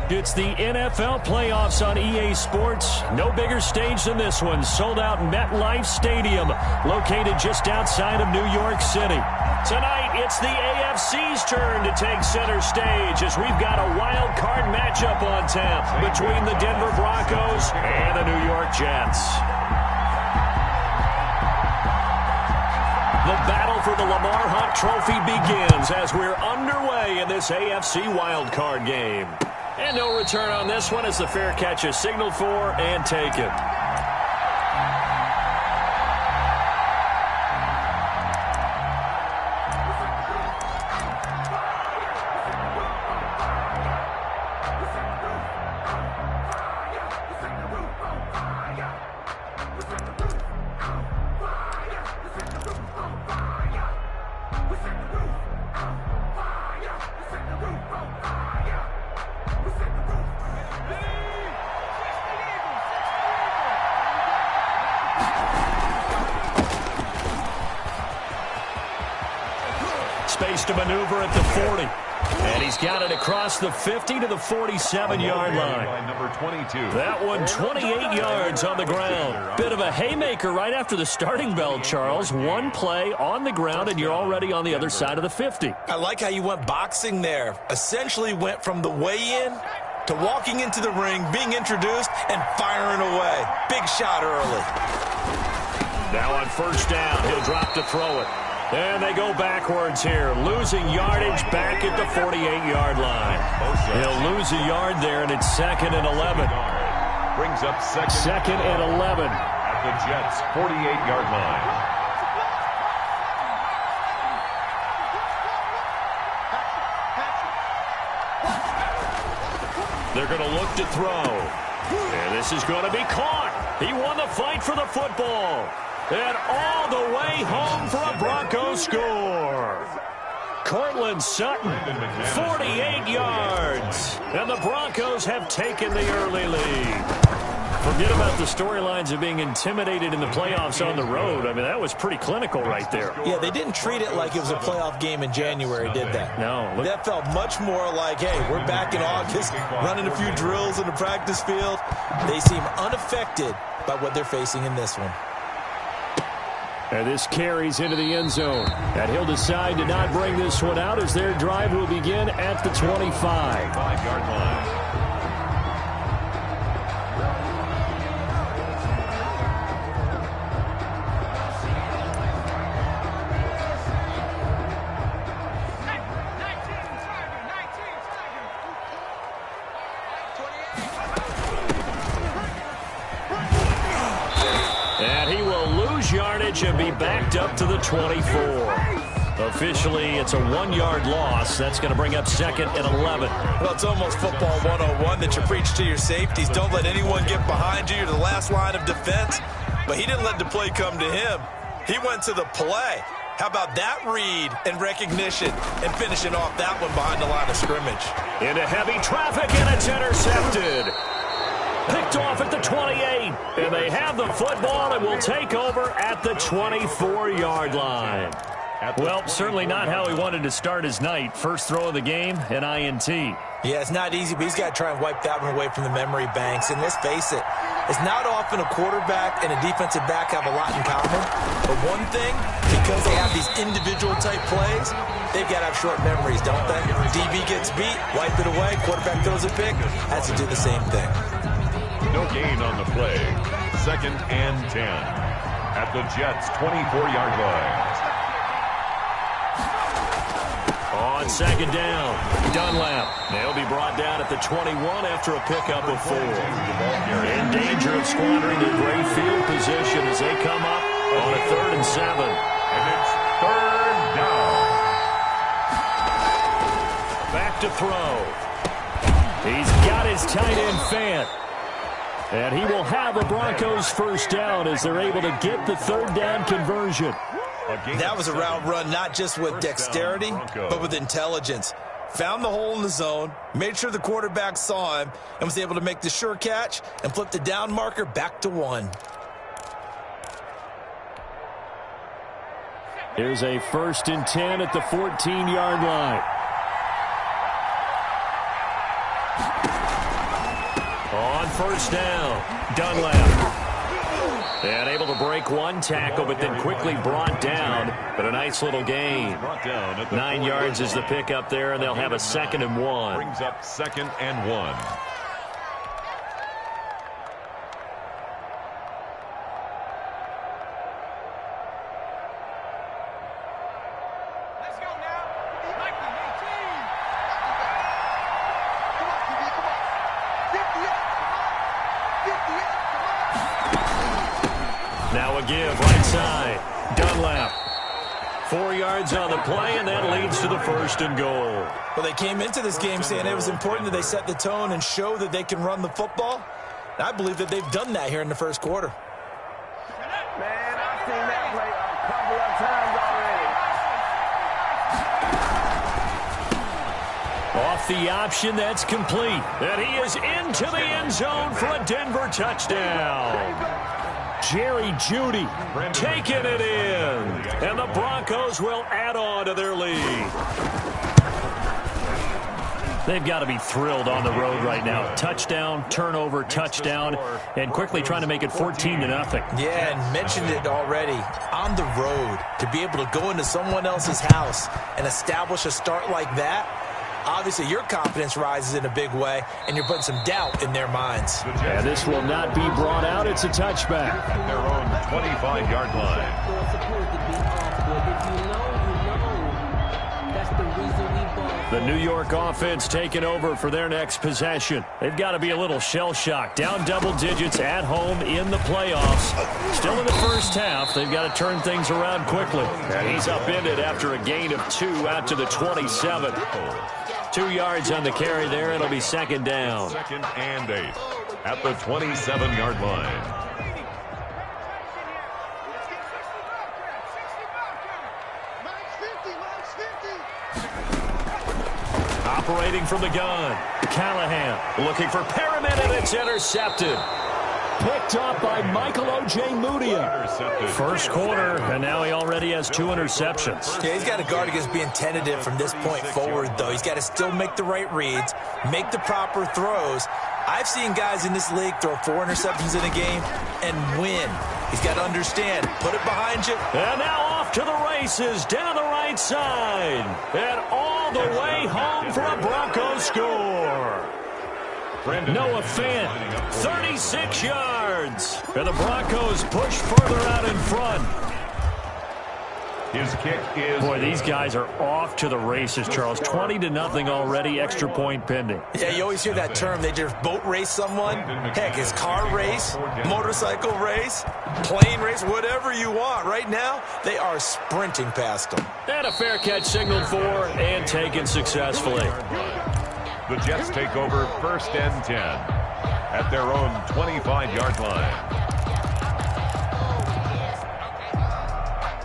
It's the NFL playoffs on EA Sports. No bigger stage than this one. Sold out MetLife Stadium, located just outside of New York City. Tonight, it's the AFC's turn to take center stage as we've got a wild card matchup on tap between the Denver Broncos and the New York Jets. The battle for the Lamar Hunt Trophy begins as we're underway in this AFC wildcard game. And no return on this one as the fair catch is signaled for and taken. Space to maneuver at the 40. And he's got it across the 50 to the 47-yard line. Number 22. That one 28 yards on the ground. Bit of a haymaker right after the starting bell, Charles. One play on the ground, and you're already on the other side of the 50. I like how you went boxing there. Essentially went from the weigh-in to walking into the ring, being introduced, and firing away. Big shot early. Now on first down, he'll drop to throw it. And they go backwards here, losing yardage back at the 48-yard line. He'll lose a yard there, and it's 2nd and 11. Brings up second and 11. At the Jets' 48-yard line. They're going to look to throw. And this is going to be caught. He won the fight for the football. And all the way home for a Broncos score. Cortland Sutton, 48 yards. And the Broncos have taken the early lead. Forget about the storylines of being intimidated in the playoffs on the road. I mean, that was pretty clinical right there. Yeah, they didn't treat it like it was a playoff game in January, did they? No. That felt much more like, hey, we're back in August, running a few drills in the practice field. They seem unaffected by what they're facing in this one. And this carries into the end zone. And he'll decide to not bring this one out as their drive will begin at the 25. 5-yard line. Yardage and be backed up to the 24. Officially, it's a 1-yard loss. That's going to bring up 2nd and 11. Well, it's almost football 101 that you preach to your safeties. Don't let anyone get behind you. You're the last line of defense. But he didn't let the play come to him. He went to the play. How about that read and recognition and finishing off that one behind the line of scrimmage? Into heavy traffic, and it's intercepted. Picked off at the 28, and they have the football and will take over at the 24-yard line. Well, certainly not how he wanted to start his night. First throw of the game, an INT. Yeah, it's not easy, but he's got to try and wipe that one away from the memory banks. And let's face it, it's not often a quarterback and a defensive back have a lot in common. But one thing, because they have these individual-type plays, they've got to have short memories, don't they? DB gets beat, wipe it away, quarterback throws a pick, has to do the same thing. No gain on the play. 2nd and 10. At the Jets' 24-yard line. On 2nd down, Dunlap. They'll be brought down at the 21 after a pickup of 4. In danger of squandering their great field position as they come up on a 3rd and 7. And it's 3rd down. Back to throw. He's got his tight end Fant. And he will have a Broncos first down as they're able to get the 3rd down conversion. That was a route run not just with dexterity, but with intelligence. Found the hole in the zone, made sure the quarterback saw him, and was able to make the sure catch and flip the down marker back to 1. Here's a 1st and 10 at the 14-yard line. On first down, Dunlap. And able to break one tackle, but then quickly brought down. But a nice little gain. 9 yards is the pickup there, and they'll have a 2nd and 1. Brings up 2nd and 1. Now a give, right side. Dunlap. 4 yards on the play, and that leads to the 1st and goal. Well, they came into this game saying it was important that they set the tone and show that they can run the football. And I believe that they've done that here in the first quarter. Man, I've seen that play a couple of times already. Off the option, that's complete. And he is into the end zone for a Denver touchdown. Jerry Jeudy taking it in. And the Broncos will add on to their lead. They've got to be thrilled on the road right now. Touchdown, turnover, touchdown, and quickly trying to make it 14-0. Yeah, and mentioned it already. On the road, to be able to go into someone else's house and establish a start like that, obviously your confidence rises in a big way, and you're putting some doubt in their minds. And this will not be brought out. It's a touchback. At their own 25-yard line. The New York offense taking over for their next possession. They've got to be a little shell-shocked. Down double digits at home in the playoffs. Still in the first half. They've got to turn things around quickly. And he's upended after a gain of 2 out to the 27. 2 yards on the carry there. It'll be 2nd down. 2nd and 8 at the 27-yard line. Operating from the gun. Callahan looking for Perriman, and it's intercepted. Picked up by Michael O.J. Mudia. First quarter, and now he already has 2 interceptions. Yeah, he's got to guard against being tentative from this point forward, though. He's got to still make the right reads, make the proper throws. I've seen guys in this league throw 4 interceptions in a game and win. He's got to understand, put it behind you. And now off to the races, down the right side. And all the way home for a Broncos score. Noah Fant, 36 yards. And the Broncos push further out in front. His kick is... Boy, these guys are off to the races, Charles. 20-0 already, extra point pending. Yeah, you always hear that term. They just boat race someone. Heck, it's car race, motorcycle race, plane race, whatever you want. Right now, they are sprinting past them. And a fair catch signaled for and taken successfully. The Jets take over 1st and 10 at their own 25-yard line.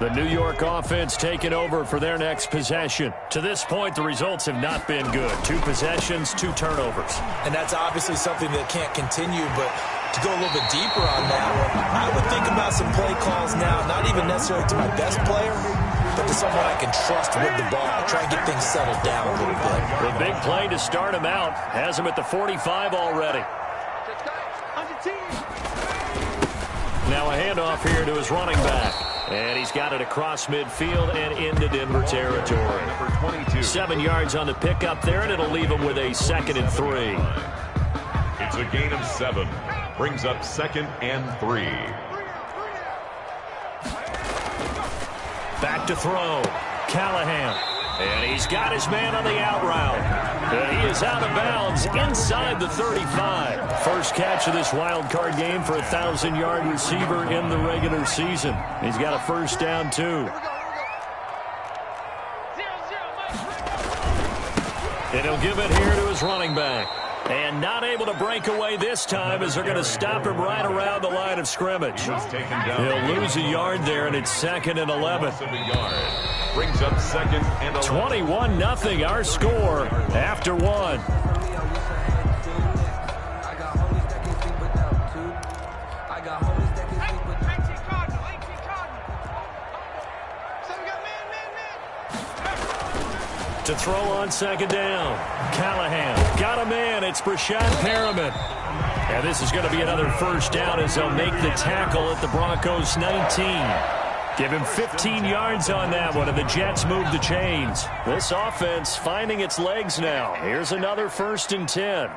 The New York offense taking over for their next possession. To this point, the results have not been good. 2 possessions, 2 turnovers. And that's obviously something that can't continue, but to go a little bit deeper on that one, I would think about some play calls now, not even necessarily to my best player, but to someone I can trust with the ball. Try and get things settled down a little bit. The big play to start him out. Has him at the 45 already. Now a handoff here to his running back. And he's got it across midfield and into Denver territory. 7 yards on the pickup there, and it'll leave him with a 2nd and 3. It's a gain of 7. Brings up 2nd and 3. Back to throw. Callahan. And he's got his man on the out route. And he is out of bounds inside the 35. First catch of this wild card game for a 1,000-yard receiver in the regular season. He's got a first down, too. And he'll give it here to his running back. And not able to break away this time as they're going to stop him right around the line of scrimmage. He'll lose a yard there, and it's 2nd and 11. Brings up 2nd and 11. 21-0 our score after 1. To throw on second down. Callahan got a man. It's Brashad Perriman. And this is going to be another first down as they'll make the tackle at the Broncos 19. Give him 15 yards on that one, and the Jets move the chains. This offense finding its legs now. Here's another 1st and 10.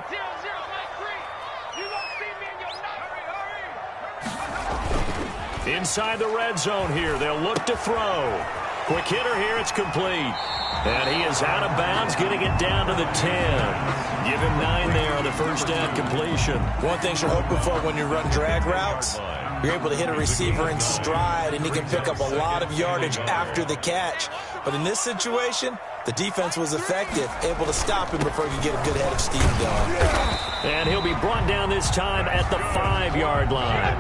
Inside the red zone here. They'll look to throw. Quick hitter here. It's complete. And he is out of bounds, getting it down to the 10. Give him 9 there on the first down completion. One thing you're hoping for when you run drag routes, you're able to hit a receiver in stride, and he can pick up a lot of yardage after the catch. But in this situation, the defense was effective, able to stop him before he could get a good head of steam going. And he'll be brought down this time at the 5-yard line.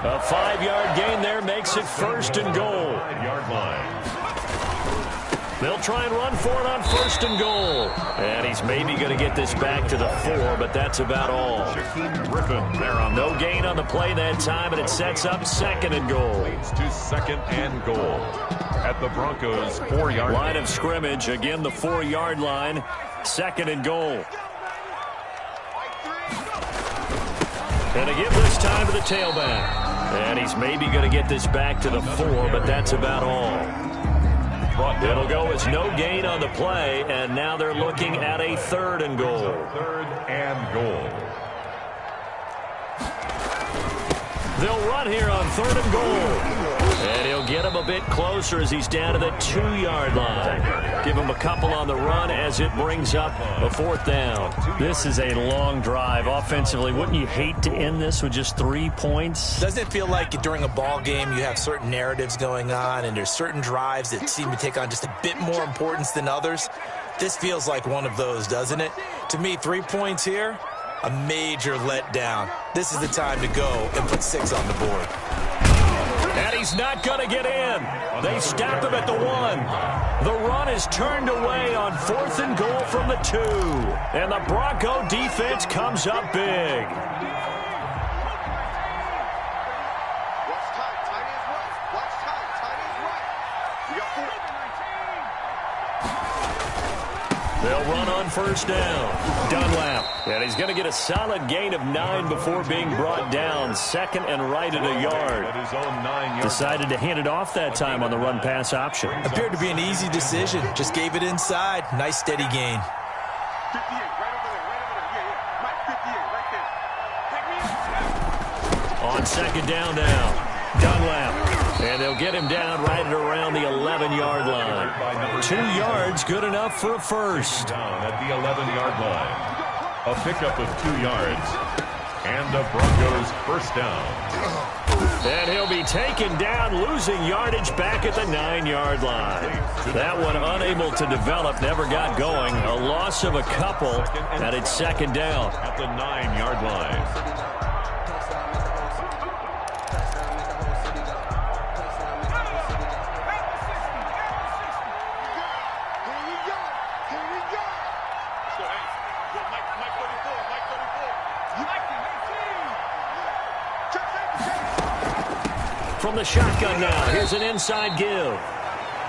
A 5-yard gain there makes it 1st and goal. 5-yard line. They'll try and run for it on 1st and goal. And he's maybe going to get this back to the 4, but that's about all. Griffin there on no gain on the play that time, and it sets up 2nd and goal. leads to 2nd and goal at the Broncos 4-yard line of scrimmage. Again, the 4-yard line. 2nd and goal. And a give this time to the tailback. And he's maybe going to get this back to the 4, but that's about all. It'll go as no gain on the play, and now they're looking at a 3rd and goal. 3rd and goal. They'll run here on 3rd and goal. And he'll get him a bit closer as he's down to the 2-yard line. Give him a couple on the run as it brings up a 4th down. This is a long drive offensively. Wouldn't you hate to end this with just 3 points? Doesn't it feel like during a ball game you have certain narratives going on and there's certain drives that seem to take on just a bit more importance than others? This feels like one of those, doesn't it? To me, 3 points here, a major letdown. This is the time to go and put 6 on the board. And he's not going to get in. They stop him at the 1. The run is turned away on 4th and goal from the 2. And the Bronco defense comes up big. They'll run on 1st down. Dunlap. And he's going to get a solid gain of 9 before being brought down. 2nd and right at a yard. At his own 9-yard. Decided to hand it off that time on the run-pass option. Appeared to be an easy decision. Just gave it inside. Nice steady gain. 58, right over there. Yeah. Mike, 58, right there. On 2nd down now. Dunlap. And they'll get him down right at around the 11-yard line. 2 yards, good enough for a first. Down at the 11-yard line. A pickup of 2 yards. And the Broncos 1st down. And he'll be taken down, losing yardage back at the 9-yard line. That one unable to develop, never got going. A loss of a couple, and it's 2nd down. At the 9-yard line. From the shotgun now, here's an inside give.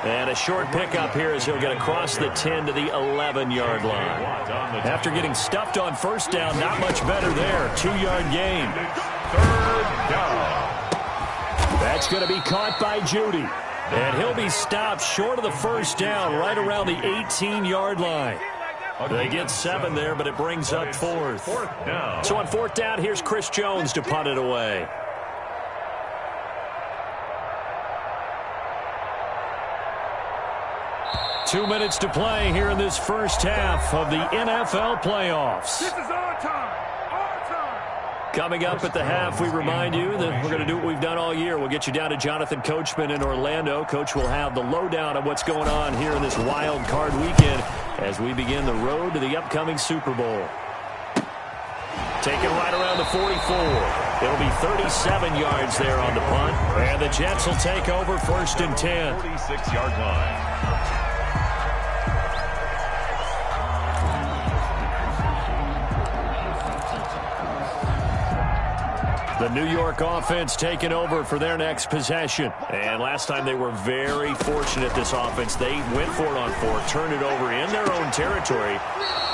And a short pickup here as he'll get across the 10 to the 11-yard line. After getting stuffed on 1st down, not much better there. 2-yard gain. 3rd down. That's going to be caught by Judy. And he'll be stopped short of the 1st down, right around the 18-yard line. They get 7 there, but it brings up 4th. 4th down. So on 4th down, here's Chris Jones to punt it away. Two minutes to play here in this first half of the NFL playoffs. This is our time. Our time. Coming up at the half, we remind you that we're going to do what we've done all year. We'll get you down to Jonathan Coachman in Orlando. Coach will have the lowdown of what's going on here in this wild card weekend as we begin the road to the upcoming Super Bowl. Taken right around the 44. It'll be 37 yards there on the punt. And the Jets will take over 1st and 10. 46-yard line. The New York offense taking over for their next possession. And last time they were very fortunate, this offense. They went for it on 4, turned it over in their own territory,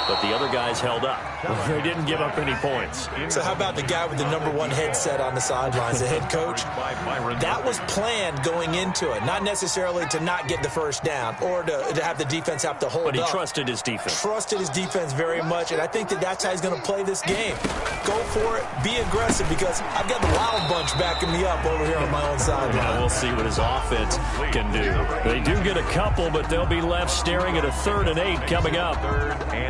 but the other guys held up. They didn't give up any points. So how about the guy with the #1 headset on the sidelines, the head coach? That was planned going into it, not necessarily to not get the first down or to have the defense have to hold up. But he trusted his defense. Trusted his defense very much, and I think that's how he's going to play this game. Go for it, be aggressive, because I've got the Wild Bunch backing me up over here on my own sideline. Yeah, we'll see what his offense can do. They do get a couple, but they'll be left staring at a 3rd and 8 coming up.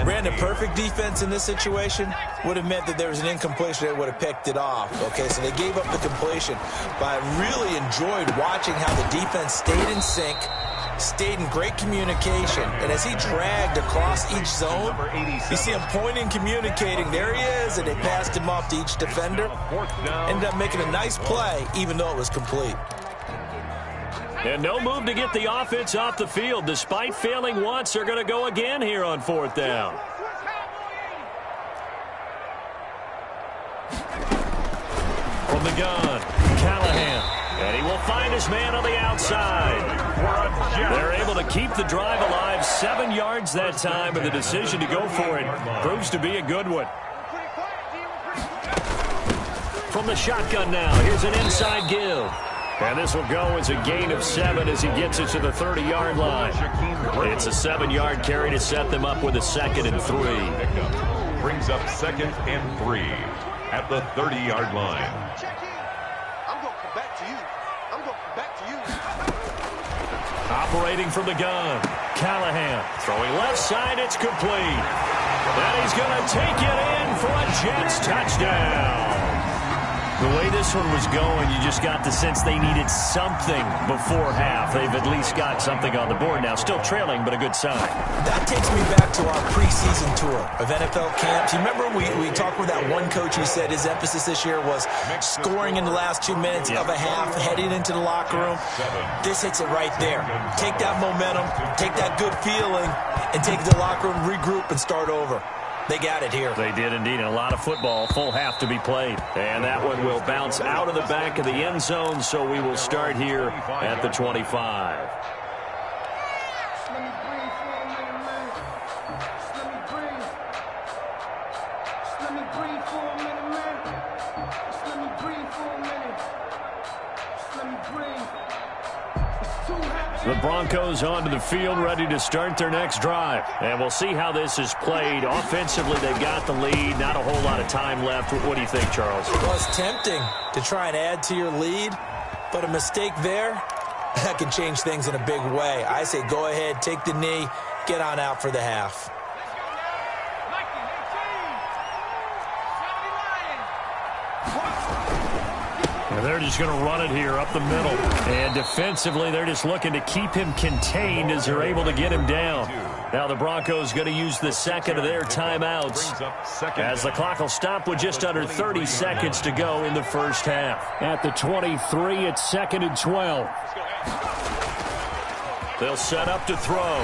Brandon, perfect defense in this situation would have meant that there was an incompletion that would have picked it off. Okay, so they gave up the completion, but I really enjoyed watching how the defense stayed in sync, stayed in great communication, and as he dragged across each zone, you see him pointing, communicating, there he is, and they passed him off to each defender. Ended up making a nice play, even though it was complete. And no move to get the offense off the field. Despite failing once, they're going to go again here on 4th down. From the gun, Callahan. And he will find his man on the outside. They're able to keep the drive alive, 7 yards that time, and the decision to go for it proves to be a good one. From the shotgun now, here's an inside give. And this will go as a gain of 7 as he gets it to the 30-yard line. It's a 7-yard carry to set them up with a 2nd and 3. Brings up 2nd and 3 at the 30-yard line. I'm going to come back to you. I'm going to come back to you. Operating from the gun, Callahan. Throwing left side, it's complete. And he's going to take it in for a Jets touchdown. The way this one was going, you just got the sense they needed something before half. They've at least got something on the board now. Still trailing, but a good sign. That takes me back to our preseason tour of NFL camps. You remember we talked with that one coach who said his emphasis this year was scoring in the last 2 minutes of a half, heading into the locker room. This hits it right there. Take that momentum, take that good feeling, and take it to the locker room, regroup, and start over. They got it here. They did indeed, and a lot of football, full half to be played. And that one will bounce out of the back of the end zone, so we will start here at the 25. The Broncos onto the field, ready to start their next drive. And we'll see how this is played. Offensively, they've got the lead. Not a whole lot of time left. What do you think, Charles? Well, it's tempting to try and add to your lead, but a mistake there, that can change things in a big way. I say go ahead, take the knee, get on out for the half. And they're just going to run it here up the middle. And defensively, they're just looking to keep him contained as they're able to get him down. Now the Broncos going to use the 2nd of their timeouts as the clock will stop with just under 30 seconds to go in the first half. At the 23, it's 2nd and 12. They'll set up to throw.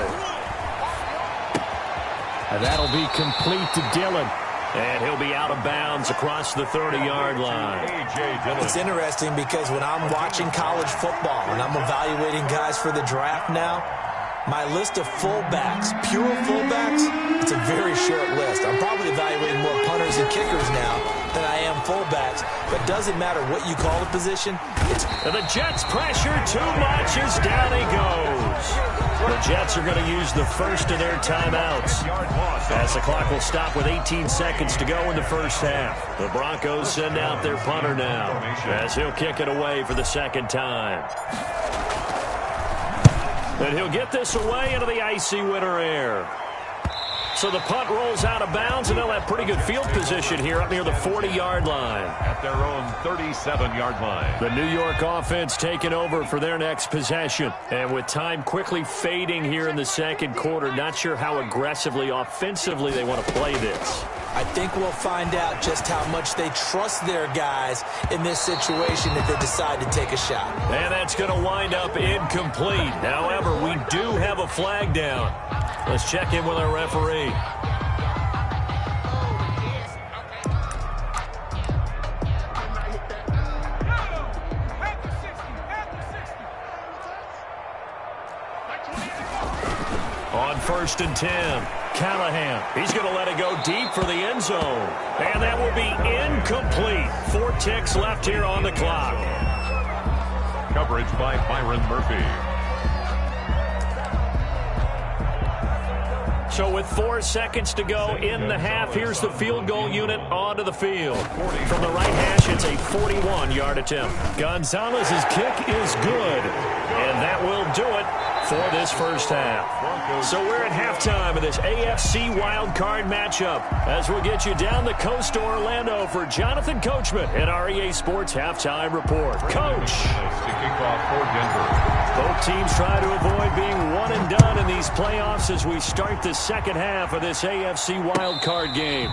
And that'll be complete to Dillon. And he'll be out of bounds across the 30-yard line. It's interesting because when I'm watching college football and I'm evaluating guys for the draft now, my list of fullbacks, pure fullbacks, it's a very short list. I'm probably evaluating more punters and kickers now than I am fullbacks. But it doesn't matter what you call the position. And the Jets pressure too much as down he goes. The Jets are going to use the first of their timeouts as the clock will stop with 18 seconds to go in the first half. The Broncos send out their punter now as he'll kick it away for the 2nd time. And he'll get this away into the icy winter air. So the punt rolls out of bounds, and they'll have pretty good field position here up near the 40-yard line. At their own 37-yard line. The New York offense taking over for their next possession. And with time quickly fading here in the 2nd quarter, not sure how aggressively, offensively they want to play this. I think we'll find out just how much they trust their guys in this situation if they decide to take a shot. And that's going to wind up incomplete. However, we do have a flag down. Let's check in with our referee. 1st and 10. Callahan, he's going to let it go deep for the end zone. And that will be incomplete. 4 ticks left here on the clock. Coverage by Byron Murphy. So with 4 seconds to go in the half, here's the field goal unit onto the field. From the right hash, it's a 41-yard attempt. Gonzalez's kick is good, and that will do it for this first half. So we're at halftime of this AFC wildcard matchup as we'll get you down the coast to Orlando for Jonathan Coachman at our EA Sports Halftime Report. Coach! Both teams try to avoid being one and done in these playoffs as we start the second half of this AFC wildcard game.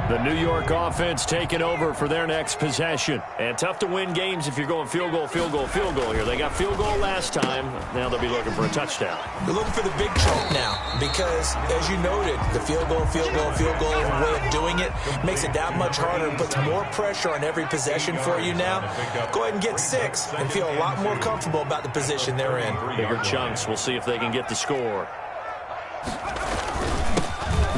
The New York offense taking over for their next possession. And tough to win games if you're going field goal, field goal, field goal here. They got field goal last time. Now they'll be looking for a touchdown. They're looking for the big choke now because, as you noted, the field goal way of doing it makes it that much harder and puts more pressure on every possession for you now. Go ahead and get 6 and feel a lot more comfortable about the position they're in. Bigger chunks. We'll see if they can get the score.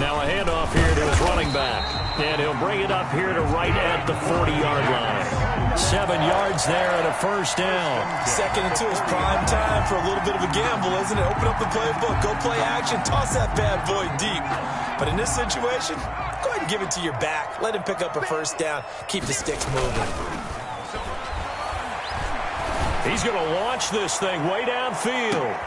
Now a handoff here to his running back. And he'll bring it up here to right at the 40-yard line. 7 yards there and a first down. Second and 2 is prime time for a little bit of a gamble, isn't it? Open up the playbook, go play action, toss that bad boy deep. But in this situation, go ahead and give it to your back. Let him pick up a first down. Keep the sticks moving. He's going to launch this thing way downfield.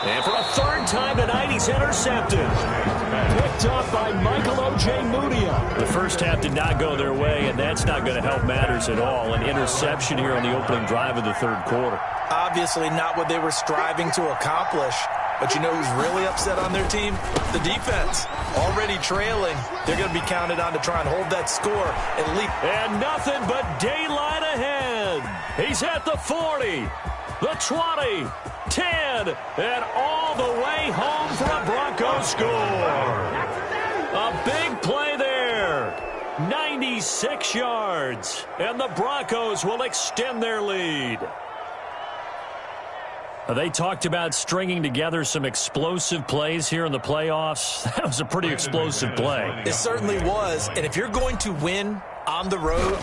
And for a 3rd time tonight, he's intercepted. Picked up by Michael O.J. Mudia. The first half did not go their way, and that's not going to help matters at all. An interception here on the opening drive of the 3rd quarter. Obviously not what they were striving to accomplish. But you know who's really upset on their team? The defense. Already trailing. They're going to be counted on to try and hold that score and leap. And nothing but daylight ahead. He's at the 40, the 20, 10, and all the way home for a Broncos score. A big play there. 96 yards, and the Broncos will extend their lead. They talked about stringing together some explosive plays here in the playoffs. That was a pretty explosive play. It certainly was, and if you're going to win on the road,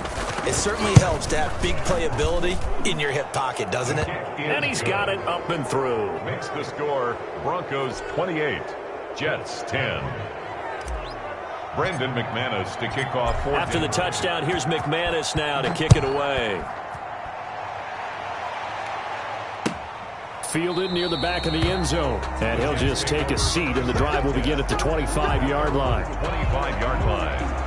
it certainly helps to have big playability in your hip pocket, doesn't it? And he's got it up and through. Makes the score Broncos 28, Jets 10. Brendan McManus to kick off. After the touchdown, here's McManus now to kick it away. Fielded near the back of the end zone. And he'll just take a seat, and the drive will begin at the 25-yard line. 25-yard line.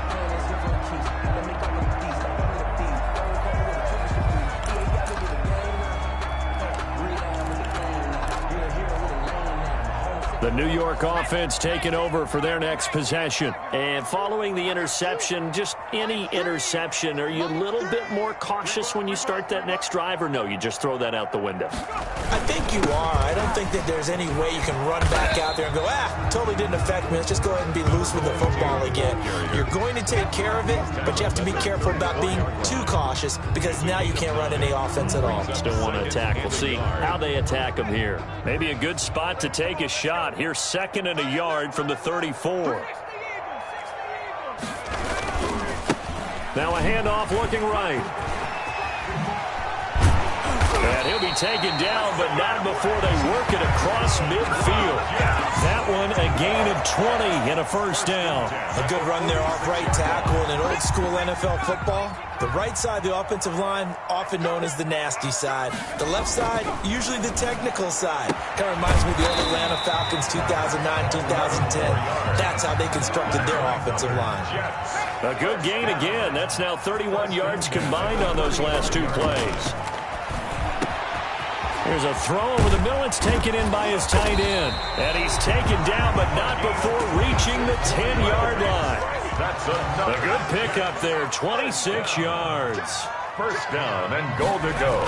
The New York offense taking over for their next possession. And following the interception, just any interception, are you a little bit more cautious when you start that next drive, or no, you just throw that out the window? I think you are. I don't think that there's any way you can run back out there and go, totally didn't affect me. Let's just go ahead and be loose with the football again. You're going to take care of it, but you have to be careful about being too cautious because now you can't run any offense at all. Still want to attack. We'll see how they attack them here. Maybe a good spot to take a shot. Here's 2nd and a yard from the 34. Now a handoff looking right. And he'll be taken down, but not before they work it across midfield. That one a gain of 20 and a first down. A good run there off right tackle in an old school NFL football. The right side of the offensive line, often known as the nasty side. The left side, usually the technical side. Kind of reminds me of the old Atlanta Falcons 2009, 2010. That's how they constructed their offensive line. A good gain again. That's now 31 yards combined on those last 2 plays. Here's a throw over the middle. It's taken in by his tight end. And he's taken down, but not before reaching the 10-yard line. That's a good pickup there, 26 yards. First down and goal to go.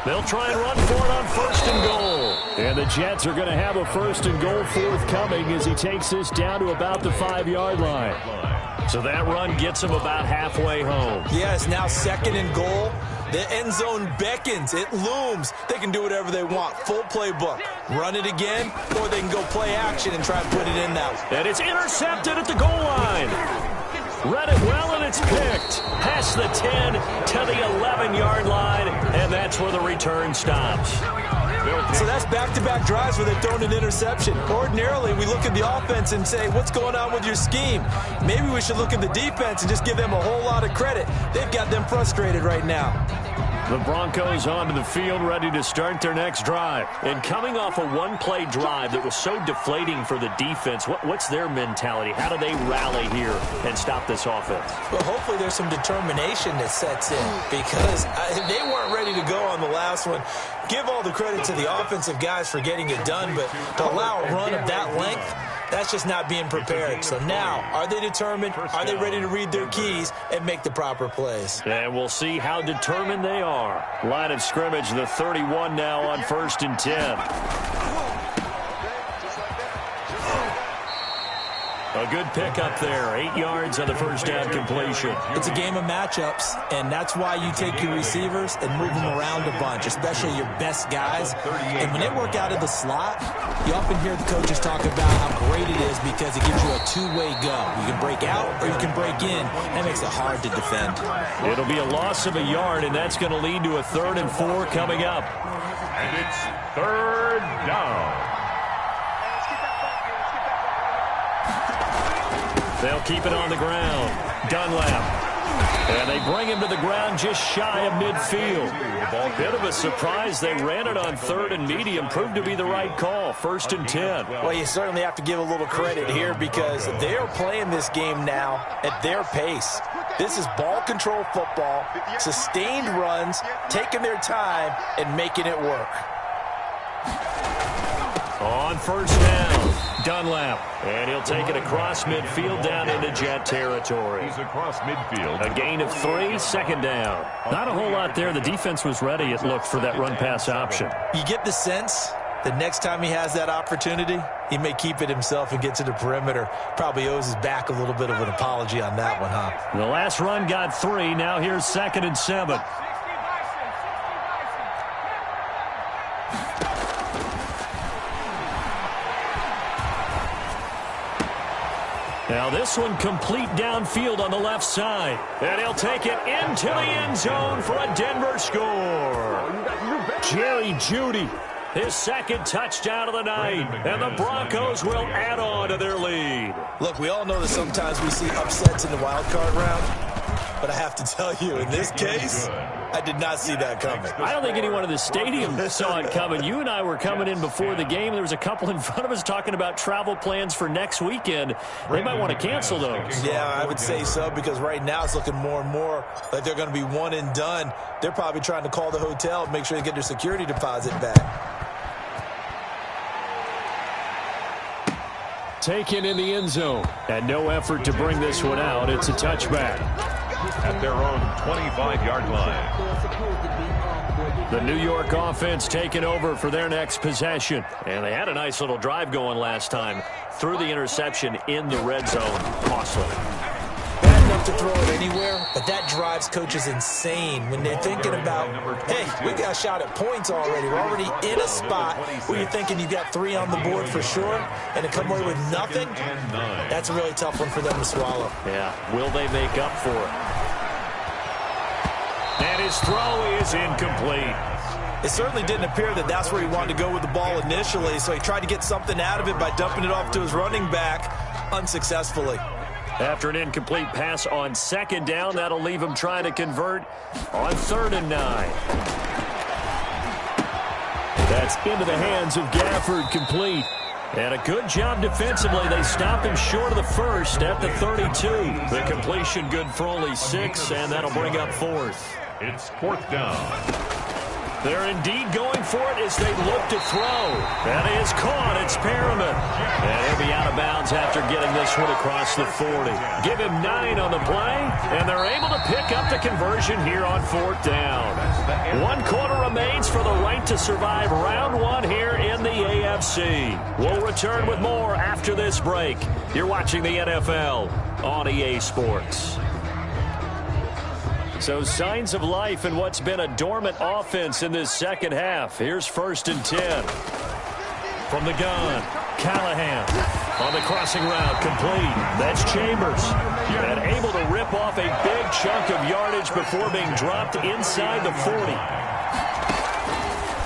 They'll try and run for it on 1st and goal. And the Jets are going to have a 1st and goal forthcoming as he takes this down to about the 5-yard line. So that run gets him about halfway home. Yeah, it's now 2nd and goal. The end zone beckons. It looms. They can do whatever they want. Full playbook. Run it again, or they can go play action and try and put it in now. And it's intercepted at the goal line. Read it well, and it's picked. Past the 10 to the 11-yard line, and that's where the return stops. So that's back-to-back drives where they've thrown an interception. Ordinarily, we look at the offense and say, what's going on with your scheme? Maybe we should look at the defense and just give them a whole lot of credit. They've got them frustrated right now. The Broncos onto the field, ready to start their next drive. And coming off a one-play drive that was so deflating for the defense, what's their mentality? How do they rally here and stop this offense? Well, hopefully there's some determination that sets in because they weren't ready to go on the last one. Give all the credit to the offensive guys for getting it done, but to allow a run of that length, that's just not being prepared. So now, are they determined? Are they ready to read their keys and make the proper plays? And we'll see how determined they are. Line of scrimmage, the 31 now on 1st and 10. A good pickup there. 8 yards on the first down completion. It's a game of matchups, and that's why you take your receivers and move them around a bunch, especially your best guys. And when they work out of the slot, you often hear the coaches talk about how great it is because it gives you a two-way go. You can break out or you can break in. That makes it hard to defend. It'll be a loss of a yard, and that's going to lead to a 3rd and 4 coming up. And it's 3rd down. They'll keep it on the ground. Dunlap. And they bring him to the ground just shy of midfield. Bit of a surprise. They ran it on 3rd and medium. Proved to be the right call. 1st and 10. Well, you certainly have to give a little credit here because they are playing this game now at their pace. This is ball control football, sustained runs, taking their time, and making it work. On 1st down, Dunlap. And he'll take it across midfield down into Jet territory. He's across midfield. A gain of 3, 2nd down. Not a whole lot there. The defense was ready, it looked, for that run-pass option. You get the sense that next time he has that opportunity, he may keep it himself and get to the perimeter. Probably owes his back a little bit of an apology on that one, huh? The last run got 3. Now here's 2nd and 7. Now this one complete downfield on the left side. And he'll take it into the end zone for a Denver score. Jerry Jeudy, his 2nd touchdown of the night. And the Broncos will add on to their lead. Look, we all know that sometimes we see upsets in the wild card round. But I have to tell you, in this case, I did not see that coming. I don't think anyone in the stadium saw it coming. You and I were coming in before the game. There was a couple in front of us talking about travel plans for next weekend. They might want to cancel those. Yeah, I would say so because right now it's looking more and more like they're going to be one and done. They're probably trying to call the hotel and make sure they get their security deposit back. Taken in the end zone. And no effort to bring this one out. It's a touchback. At their own 25-yard line. The New York offense taking over for their next possession. And they had a nice little drive going last time. Threw the interception in the red zone. Costly. Bad enough to throw it anywhere, but that drives coaches insane when they're thinking about, hey, we got a shot at points already. We're already in a spot where you're thinking you got 3 on the board for sure, and to come away with nothing, that's a really tough one for them to swallow. Yeah, will they make up for it? And his throw is incomplete. It certainly didn't appear that that's where he wanted to go with the ball initially, so he tried to get something out of it by dumping it off to his running back unsuccessfully. After an incomplete pass on 2nd down, that'll leave him trying to convert on 3rd and 9. That's into the hands of Gafford, complete. And a good job defensively. They stop him short of the 1st at the 32. The completion good for only 6, and that'll bring up 4th. It's 4th down. They're indeed going for it as they look to throw. That is caught. It's Perriman. And he'll be out of bounds after getting this one across the 40. Give him 9 on the play, and they're able to pick up the conversion here on 4th down. 1 quarter remains for the right to survive round 1 here in the AFC. We'll return with more after this break. You're watching the NFL on EA Sports. So signs of life in what's been a dormant offense in this second half. Here's 1st and 10. From the gun, Callahan on the crossing route, complete. That's Chambers. And able to rip off a big chunk of yardage before being dropped inside the 40.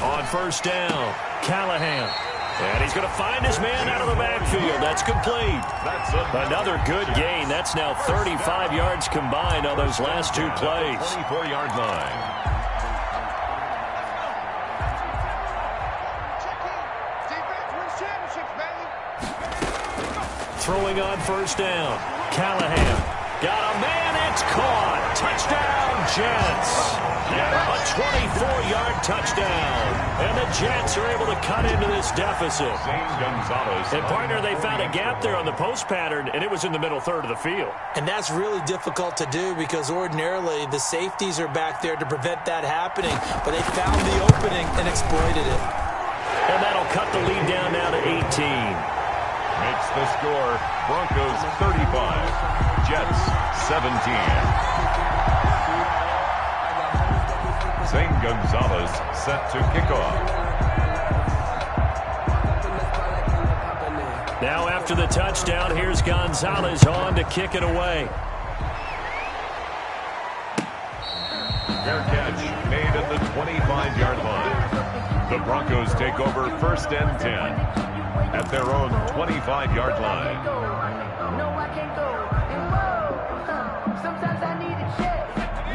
On 1st down, Callahan. And he's going to find his man out of the backfield. That's complete. Another good gain. That's now 35 yards combined on those last 2 plays. 24-yard line. Throwing on 1st down. Callahan. Got a man. It's caught. Touchdown, Jets. A 24-yard touchdown. And the Jets are able to cut into this deficit. And, partner, they found a gap there on the post pattern, and it was in the middle third of the field. And that's really difficult to do because ordinarily the safeties are back there to prevent that happening. But they found the opening and exploited it. And that'll cut the lead down now to 18. Makes the score Broncos 35, Jets 17. Zane Gonzalez set to kick off. Now after the touchdown, here's Gonzalez on to kick it away. Fair catch made at the 25-yard line. The Broncos take over 1st and 10 at their own 25-yard line.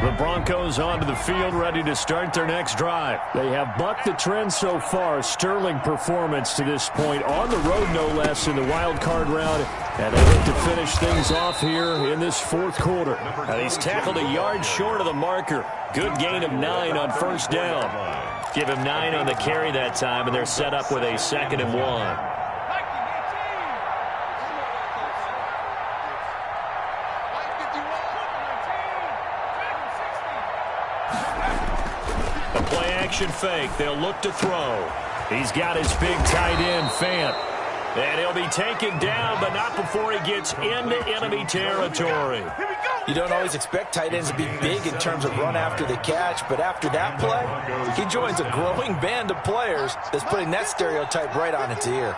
The Broncos onto the field, ready to start their next drive. They have bucked the trend so far. Sterling performance to this point. On the road, no less, in the wild card round. And they look to finish things off here in this 4th quarter. And he's tackled a yard short of the marker. Good gain of 9 on 1st down. Give him 9 on the carry that time, and they're set up with a 2nd and 1. Action fake. They'll look to throw. He's got his big tight end, Fant. And he'll be taken down, but not before he gets into enemy territory. You don't always expect tight ends to be big in terms of run after the catch, but after that play, he joins a growing band of players that's putting that stereotype right on its ear.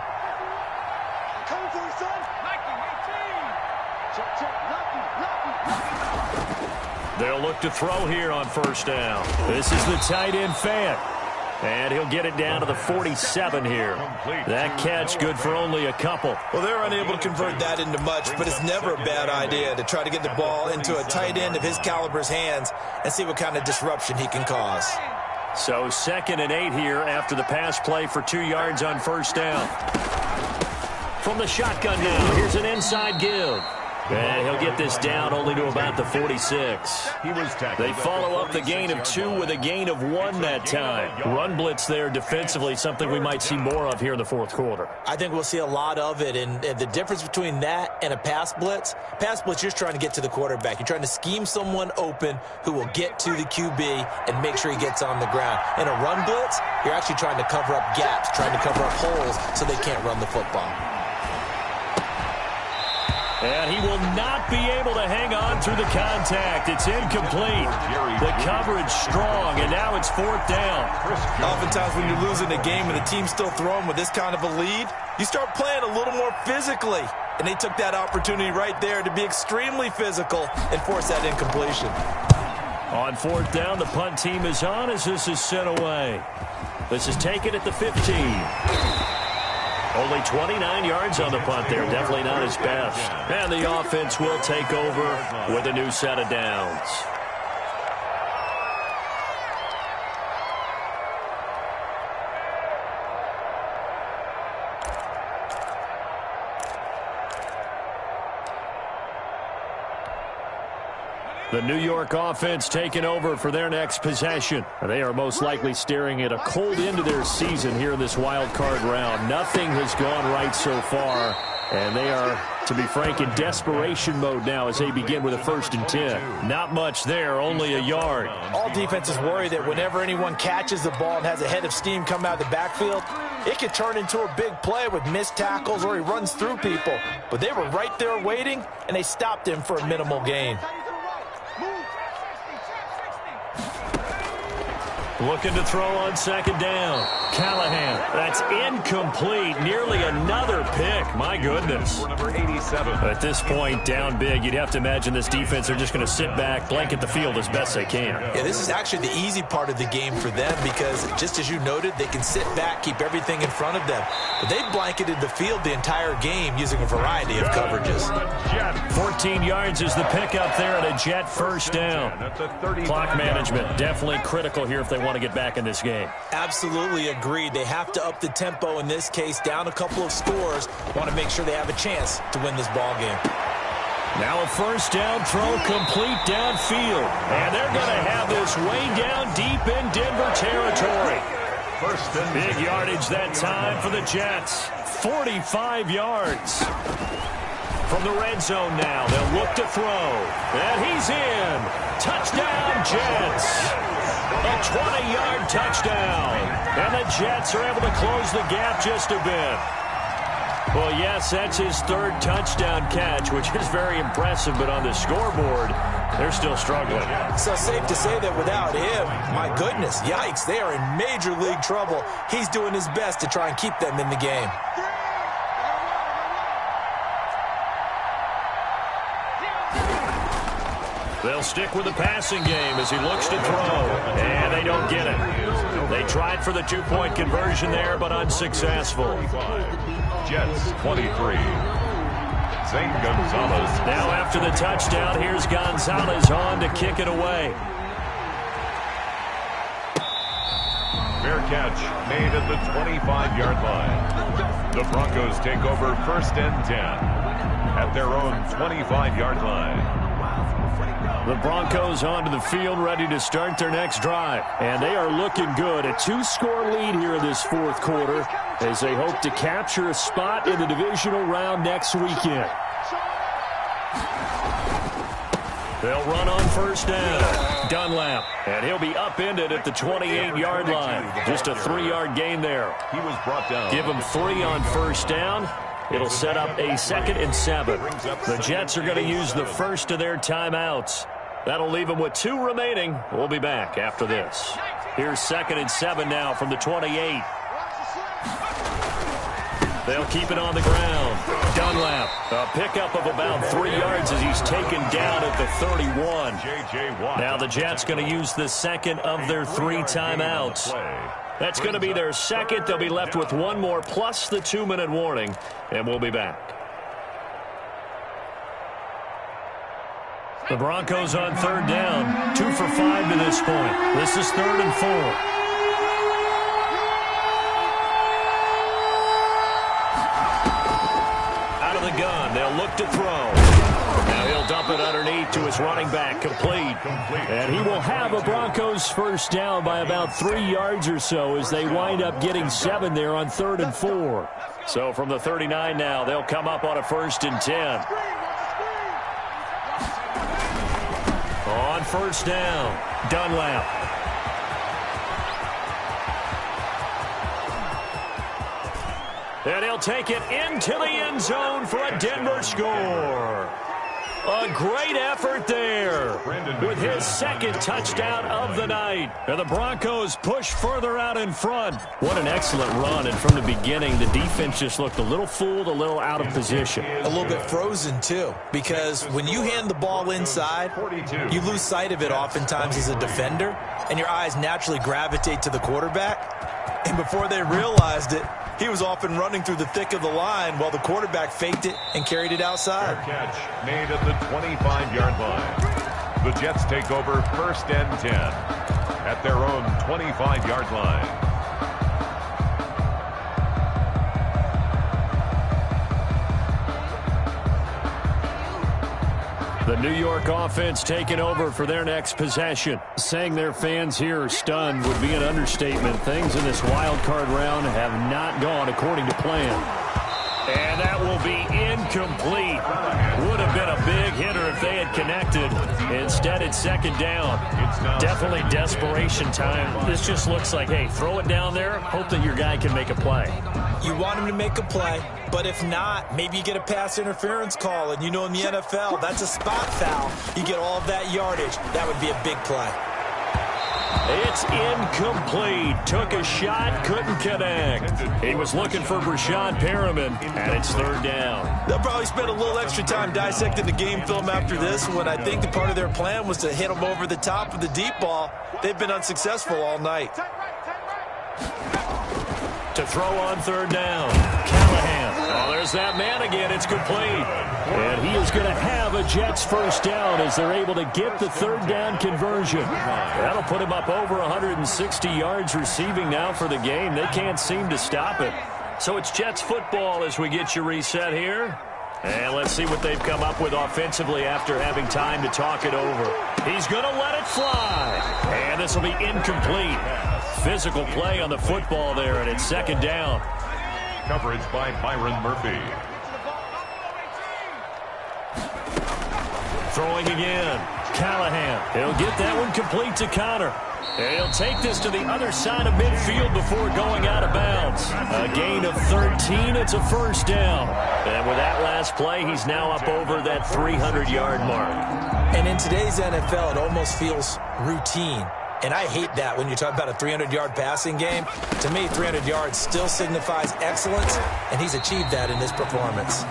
They'll look to throw here on 1st down. This is the tight end, Fant. And he'll get it down to the 47 here. That catch good for only a couple. Well, they're unable to convert that into much, but it's never a bad idea to try to get the ball into a tight end of his caliber's hands and see what kind of disruption he can cause. So 2nd and 8 here after the pass play for 2 yards on 1st down. From the shotgun now, here's an inside give. And he'll get this down only to about the 46. They follow up the gain of 2 with a gain of 1 that time. Run blitz there defensively, something we might see more of here in the 4th quarter. I think we'll see a lot of it, and the difference between that and a pass blitz, you're just trying to get to the quarterback. You're trying to scheme someone open who will get to the QB and make sure he gets on the ground. In a run blitz, you're actually trying to cover up gaps, trying to cover up holes so they can't run the football. And he will not be able to hang on through the contact. It's incomplete. The coverage strong, and now it's 4th down. Oftentimes when you're losing a game and the team's still throwing with this kind of a lead, you start playing a little more physically. And they took that opportunity right there to be extremely physical and force that incompletion. On 4th down, the punt team is on as this is sent away. This is taken at the 15. Only 29 yards on the punt there. Definitely not his best. And the offense will take over with a new set of downs. The New York offense taking over for their next possession. They are most likely staring at a cold end to their season here in this wild card round. Nothing has gone right so far, and they are, to be frank, in desperation mode now as they begin with a 1st and 10. Not much there, only a yard. All defenses worry that whenever anyone catches the ball and has a head of steam come out of the backfield, it could turn into a big play with missed tackles or he runs through people. But they were right there waiting, and they stopped him for a minimal gain. Looking to throw on 2nd down. Callahan. That's incomplete. Nearly another pick. My goodness. Number 87. At this point, down big, you'd have to imagine this defense are just going to sit back, blanket the field as best they can. Yeah, this is actually the easy part of the game for them because, just as you noted, they can sit back, keep everything in front of them. But they blanketed the field the entire game using a variety of coverages. 14 yards is the pickup there at a Jet 1st down. Clock management definitely critical here if they want to get back in this game. Absolutely agreed. They have to up the tempo in this case, down a couple of scores. Want to make sure they have a chance to win this ball game. Now a 1st down throw complete downfield. And they're going to have this way down deep in Denver territory. Big yardage that time for the Jets. 45 yards. From the red zone now, they'll look to throw. And he's in. Touchdown, Jets. A 20-yard touchdown. And the Jets are able to close the gap just a bit. Well, yes, that's his 3rd touchdown catch, which is very impressive, but on the scoreboard, they're still struggling. So safe to say that without him, my goodness, yikes, they are in major league trouble. He's doing his best to try and keep them in the game. They'll stick with the passing game as he looks to throw. And they don't get it. They tried for the 2-point conversion there, but unsuccessful. Jets 23. Zane Gonzalez. Now after the touchdown, here's Gonzalez on to kick it away. Fair catch made at the 25-yard line. The Broncos take over 1st and 10 at their own 25-yard line. The Broncos onto the field, ready to start their next drive. And they are looking good. A 2-score lead here in this 4th quarter as they hope to capture a spot in the divisional round next weekend. They'll run on 1st down. Dunlap. And he'll be upended at the 28-yard line. Just a 3-yard gain there. He was brought down. Give him 3 on 1st down. It'll set up a 2nd and 7. The Jets are going to use the first of their timeouts. That'll leave them with 2 remaining. We'll be back after this. Here's 2nd and 7 now from the 28. They'll keep it on the ground. Dunlap, a pickup of about 3 yards as he's taken down at the 31. Now the Jets going to use the 2nd of their 3 timeouts. That's going to be their 2nd. They'll be left with 1 more plus the 2-minute warning, and we'll be back. The Broncos on 3rd down, 2 for 5 to this point. This is 3rd and 4. Out of the gun, they'll look to throw. Now he'll dump it underneath to his running back, complete. And he will have a Broncos 1st down by about 3 yards or so as they wind up getting 7 there on 3rd and 4. So from the 39 now, they'll come up on a 1st and 10. On 1st down, Dunlap. And he'll take it into the end zone for a Denver score. A great effort there with his 2nd touchdown of the night. And the Broncos push further out in front. What an excellent run. And from the beginning, the defense just looked a little fooled, a little out of position. A little bit frozen, too, because when you hand the ball inside, you lose sight of it oftentimes as a defender, and your eyes naturally gravitate to the quarterback. And before they realized it, he was off and running through the thick of the line while the quarterback faked it and carried it outside. Fair catch made at the 25-yard line. The Jets take over 1st and 10 at their own 25-yard line. The New York offense taking over for their next possession. Saying their fans here are stunned would be an understatement. Things in this wild card round have not gone according to plan. And that will be incomplete. Would have been a big hitter if they had connected. Instead, it's second down. Definitely desperation time. This just looks like, hey, throw it down there, hope that your guy can make a play. You want him to make a play, but if not, maybe you get a pass interference call. And you know in the NFL, that's a spot foul. You get all of that yardage. That would be a big play. It's incomplete. Took a shot, couldn't connect. He was looking for Brashad Perriman, and it's third down. They'll probably spend a little extra time dissecting the game film after this when I think the part of their plan was to hit him over the top of the deep ball. They've been unsuccessful all night. To throw on third down, Callahan. Oh, there's that man again. It's complete. And he is going to have a Jets first down as they're able to get the third down conversion. That'll put him up over 160 yards receiving now for the game. They can't seem to stop it. So it's Jets football as we get you reset here. And let's see what they've come up with offensively after having time to talk it over. He's going to let it fly. And this will be incomplete. Physical play on the football there, and it's second down. Coverage by Byron Murphy. Throwing again. Callahan. He'll get that one complete to Connor. And he'll take this to the other side of midfield before going out of bounds. A gain of 13. It's a first down. And with that last play, he's now up over that 300-yard mark. And in today's NFL, it almost feels routine. And I hate that when you talk about a 300-yard passing game. To me, 300 yards still signifies excellence, and he's achieved that in his performance.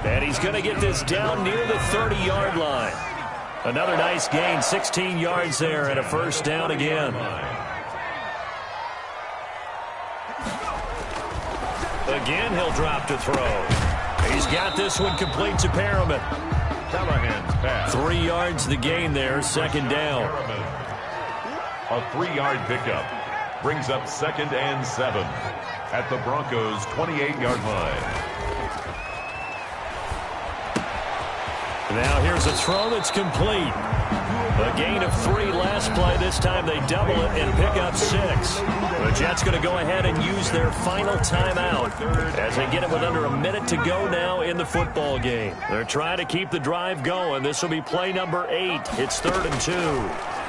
And he's going to get this down near the 30-yard line. Another nice gain, 16 yards there, and a first down again. Again, he'll drop to throw. He's got this one complete to Perriman. Callahan's pass. 3 yards the gain there, second down. A 3-yard pickup brings up 2nd and 7 at the Broncos' 28-yard line. Now here's a throw that's complete. A gain of 3 last play. This time they double it and pick up 6. The Jets going to go ahead and use their final timeout as they get it with under a minute to go now in the football game. They're trying to keep the drive going. This will be play number 8. It's 3rd and 2.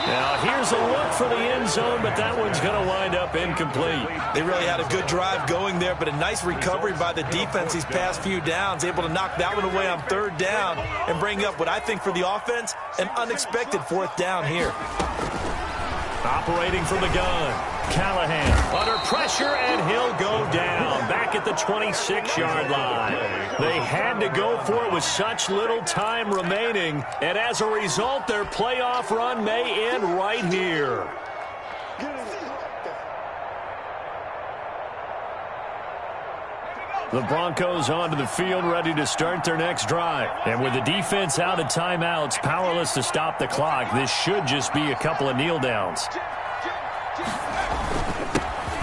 Now, here's a look for the end zone, but that one's going to wind up incomplete. They really had a good drive going there, but a nice recovery by the defense these past few downs, able to knock that one away on 3rd down and bring up what I think for the offense, an unexpected 4th down here. Operating from the gun, Callahan under pressure, and he'll go down back at the 26-yard line. They had to go for it with such little time remaining, and as a result, their playoff run may end right here. The Broncos onto the field, ready to start their next drive. And with the defense out of timeouts, powerless to stop the clock, this should just be a couple of kneel downs.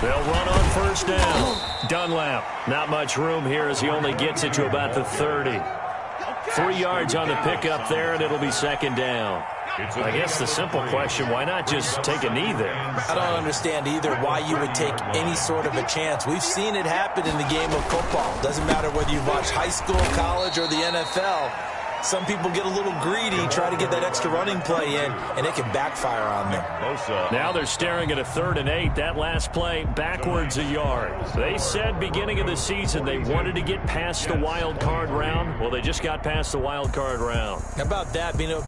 They'll run on first down. Dunlap, not much room here as he only gets it to about the 30. 3 yards on the pickup there, and it'll be second down. I guess the simple question, why not just take a knee there? I don't understand either why you would take any sort of a chance. We've seen it happen in the game of football. Doesn't matter whether you've watched high school, college, or the NFL. Some people get a little greedy, try to get that extra running play in, and it can backfire on them. Now they're staring at a 3rd and 8. That last play, backwards a yard. They said beginning of the season they wanted to get past the wild card round. Well, they just got past the wild card round. How about that being